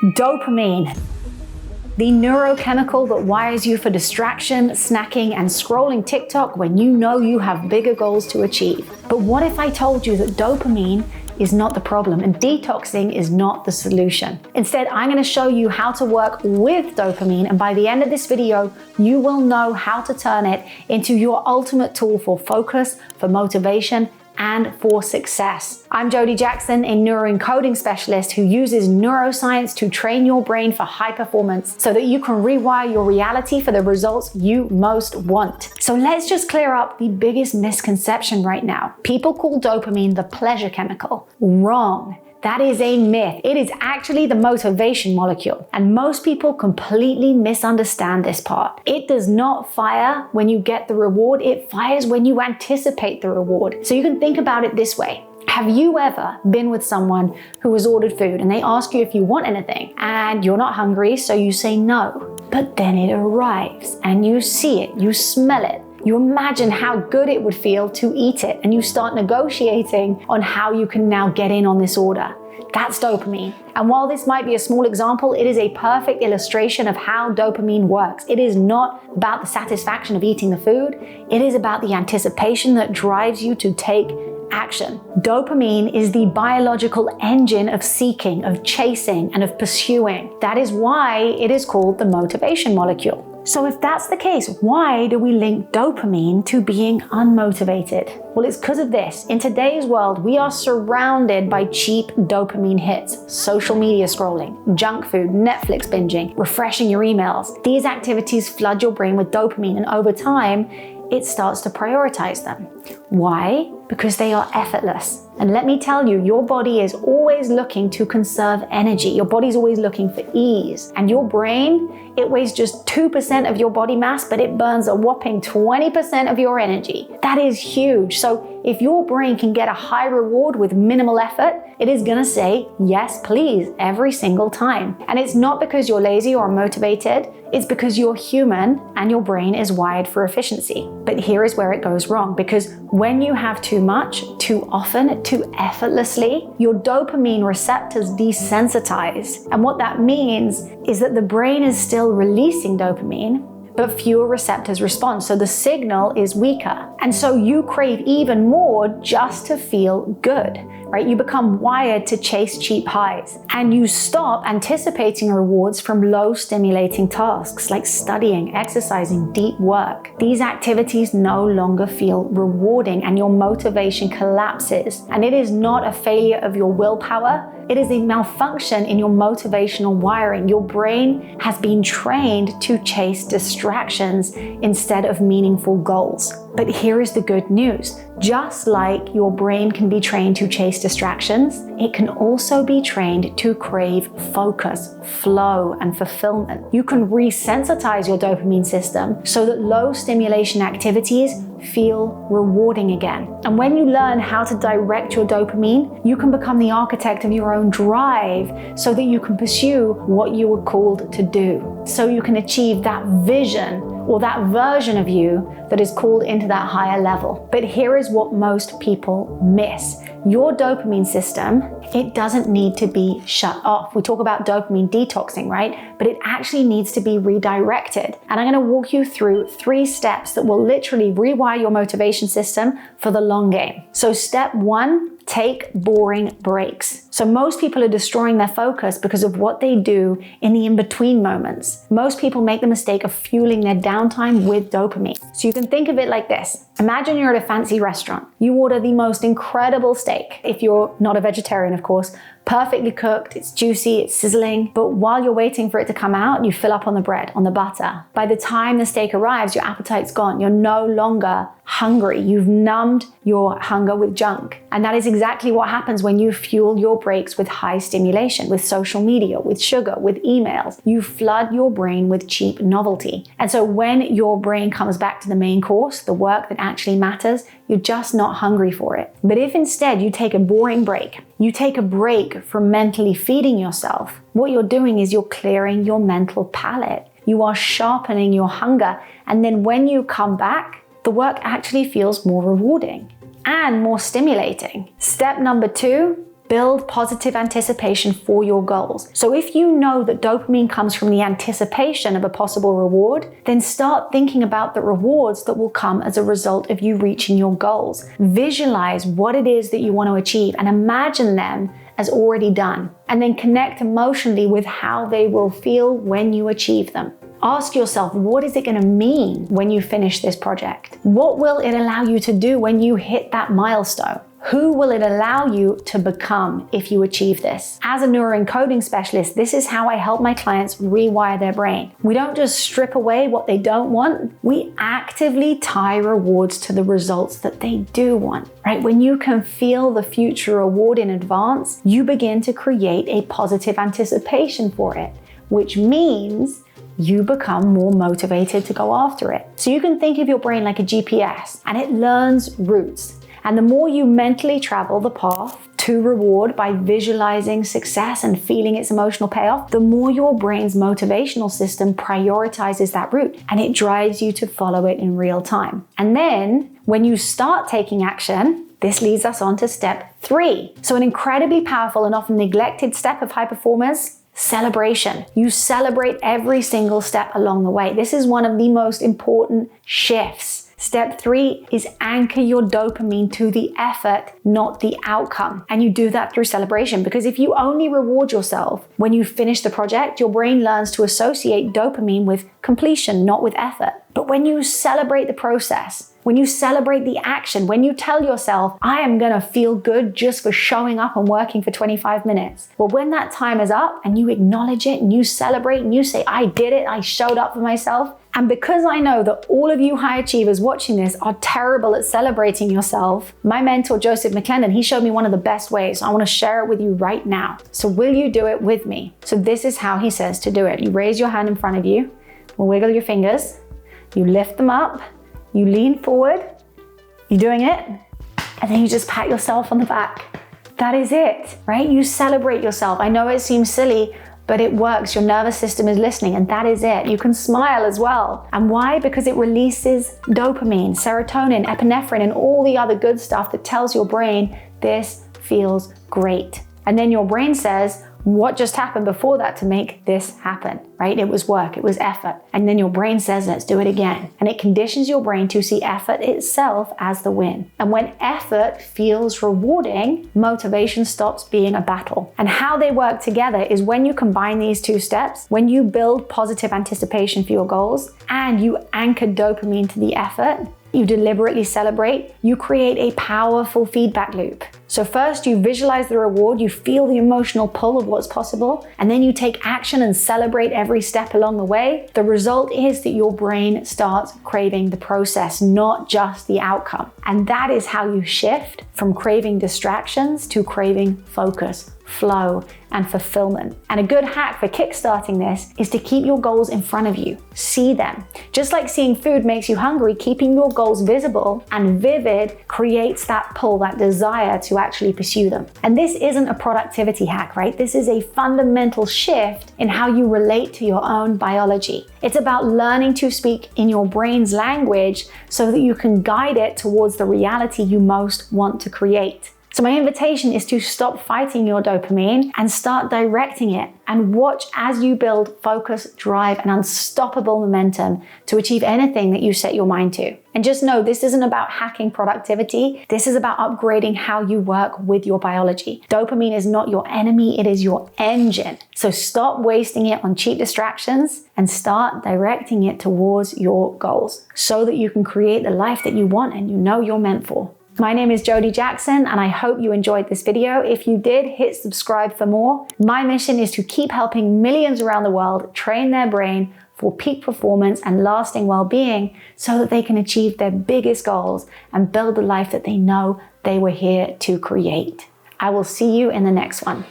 Dopamine, the neurochemical that wires you for distraction, snacking, and scrolling TikTok when you know you have bigger goals to achieve. But what if I told you that dopamine is not the problem and detoxing is not the solution? Instead, I'm going to show you how to work with dopamine, and by the end of this video, you will know how to turn it into your ultimate tool for focus, for motivation, and for success. I'm Jody Jackson, a neuroencoding specialist who uses neuroscience to train your brain for high performance so that you can rewire your reality for the results you most want. So let's just clear up the biggest misconception right now. People call dopamine the pleasure chemical. Wrong. That is a myth. It is actually the motivation molecule, and most people completely misunderstand this part. It does not fire when you get the reward, it fires when you anticipate the reward. So you can think about it this way. Have you ever been with someone who has ordered food and they ask you if you want anything and you're not hungry, so you say no, but then it arrives and you see it, you smell it, you imagine how good it would feel to eat it, and you start negotiating on how you can now get in on this order. That's dopamine. And while this might be a small example, it is a perfect illustration of how dopamine works. It is not about the satisfaction of eating the food. It is about the anticipation that drives you to take action. Dopamine is the biological engine of seeking, of chasing, and of pursuing. That is why it is called the motivation molecule. So if that's the case, why do we link dopamine to being unmotivated? Well, it's because of this. In today's world, we are surrounded by cheap dopamine hits, social media scrolling, junk food, Netflix binging, refreshing your emails. These activities flood your brain with dopamine, and over time, it starts to prioritize them. Why? Because they are effortless. And let me tell you, your body is always looking to conserve energy. Your body's always looking for ease. And your brain, it weighs just 2% of your body mass, but it burns a whopping 20% of your energy. That is huge. So if your brain can get a high reward with minimal effort, it is gonna say, yes, please, every single time. And it's not because you're lazy or unmotivated, it's because you're human and your brain is wired for efficiency. But here is where it goes wrong, because when you have too much, too often, too effortlessly, your dopamine receptors desensitize. And what that means is that the brain is still releasing dopamine, but fewer receptors respond. So the signal is weaker. And so you crave even more just to feel good, right? You become wired to chase cheap highs, and you stop anticipating rewards from low stimulating tasks like studying, exercising, deep work. These activities no longer feel rewarding and your motivation collapses. And it is not a failure of your willpower. It is a malfunction in your motivational wiring. Your brain has been trained to chase distractions instead of meaningful goals. But here is the good news. Just like your brain can be trained to chase distractions, it can also be trained to crave focus, flow, and fulfillment. You can resensitize your dopamine system so that low stimulation activities feel rewarding again. And when you learn how to direct your dopamine, you can become the architect of your own drive so that you can pursue what you were called to do. So you can achieve that vision or that version of you that is called into that higher level. But here is what most people miss. Your dopamine system, it doesn't need to be shut off. We talk about dopamine detoxing, right? But it actually needs to be redirected. And I'm gonna walk you through 3 steps that will literally rewire your motivation system for the long game. So step 1, take boring breaks. So most people are destroying their focus because of what they do in the in-between moments. Most people make the mistake of fueling their downtime with dopamine. So you can think of it like this. Imagine you're at a fancy restaurant. You order the most incredible steak. If you're not a vegetarian, of course, perfectly cooked, it's juicy, it's sizzling. But while you're waiting for it to come out, you fill up on the bread, on the butter. By the time the steak arrives, your appetite's gone. You're no longer hungry. You've numbed your hunger with junk. And that is exactly what happens when you fuel your breaks with high stimulation, with social media, with sugar, with emails. You flood your brain with cheap novelty. And so when your brain comes back to the main course, the work that actually matters, you're just not hungry for it. But if instead you take a boring break, you take a break from mentally feeding yourself, what you're doing is you're clearing your mental palate. You are sharpening your hunger. And then when you come back, the work actually feels more rewarding and more stimulating. Step number 2, Build positive anticipation for your goals. So if you know that dopamine comes from the anticipation of a possible reward, then start thinking about the rewards that will come as a result of you reaching your goals. Visualize what it is that you want to achieve and imagine them as already done. And then connect emotionally with how they will feel when you achieve them. Ask yourself, what is it going to mean when you finish this project? What will it allow you to do when you hit that milestone? Who will it allow you to become if you achieve this? As a neuroencoding specialist, this is how I help my clients rewire their brain. We don't just strip away what they don't want. We actively tie rewards to the results that they do want, right? When you can feel the future reward in advance, you begin to create a positive anticipation for it, which means you become more motivated to go after it. So you can think of your brain like a GPS, and it learns routes. And the more you mentally travel the path to reward by visualizing success and feeling its emotional payoff, the more your brain's motivational system prioritizes that route, and it drives you to follow it in real time. And then when you start taking action, this leads us on to step 3. So an incredibly powerful and often neglected step of high performers: celebration. You celebrate every single step along the way. This is one of the most important shifts. Step 3 is anchor your dopamine to the effort, not the outcome. And you do that through celebration, because if you only reward yourself when you finish the project, your brain learns to associate dopamine with completion, not with effort. But when you celebrate the process, when you celebrate the action, when you tell yourself, I am gonna feel good just for showing up and working for 25 minutes. Well, when that time is up and you acknowledge it and you celebrate and you say, I did it, I showed up for myself. And because I know that all of you high achievers watching this are terrible at celebrating yourself, my mentor, Joseph McClendon, he showed me one of the best ways. I wanna share it with you right now. So will you do it with me? So this is how he says to do it. You raise your hand in front of you, wiggle your fingers, you lift them up, you lean forward, you're doing it, and then you just pat yourself on the back. That is it, right? You celebrate yourself. I know it seems silly, but it works. Your nervous system is listening, and that is it. You can smile as well. And why? Because it releases dopamine, serotonin, epinephrine, and all the other good stuff that tells your brain this feels great. And then your brain says, what just happened before that to make this happen, right? It was work, it was effort. And then your brain says, let's do it again. And it conditions your brain to see effort itself as the win. And when effort feels rewarding, motivation stops being a battle. And how they work together is when you combine these 2 steps, when you build positive anticipation for your goals and you anchor dopamine to the effort, you deliberately celebrate, you create a powerful feedback loop. So first you visualize the reward, you feel the emotional pull of what's possible, and then you take action and celebrate every step along the way. The result is that your brain starts craving the process, not just the outcome. And that is how you shift from craving distractions to craving focus, flow, and fulfillment. And a good hack for kickstarting this is to keep your goals in front of you. See them. Just like seeing food makes you hungry, keeping your goals visible and vivid creates that pull, that desire to actually pursue them. And this isn't a productivity hack, right? This is a fundamental shift in how you relate to your own biology. It's about learning to speak in your brain's language so that you can guide it towards the reality you most want to create. So my invitation is to stop fighting your dopamine and start directing it, and watch as you build focus, drive, and unstoppable momentum to achieve anything that you set your mind to. And just know this isn't about hacking productivity. This is about upgrading how you work with your biology. Dopamine is not your enemy, it is your engine. So stop wasting it on cheap distractions and start directing it towards your goals so that you can create the life that you want and you know you're meant for. My name is Jody Jackson, and I hope you enjoyed this video. If you did, hit subscribe for more. My mission is to keep helping millions around the world train their brain for peak performance and lasting well-being so that they can achieve their biggest goals and build the life that they know they were here to create. I will see you in the next one.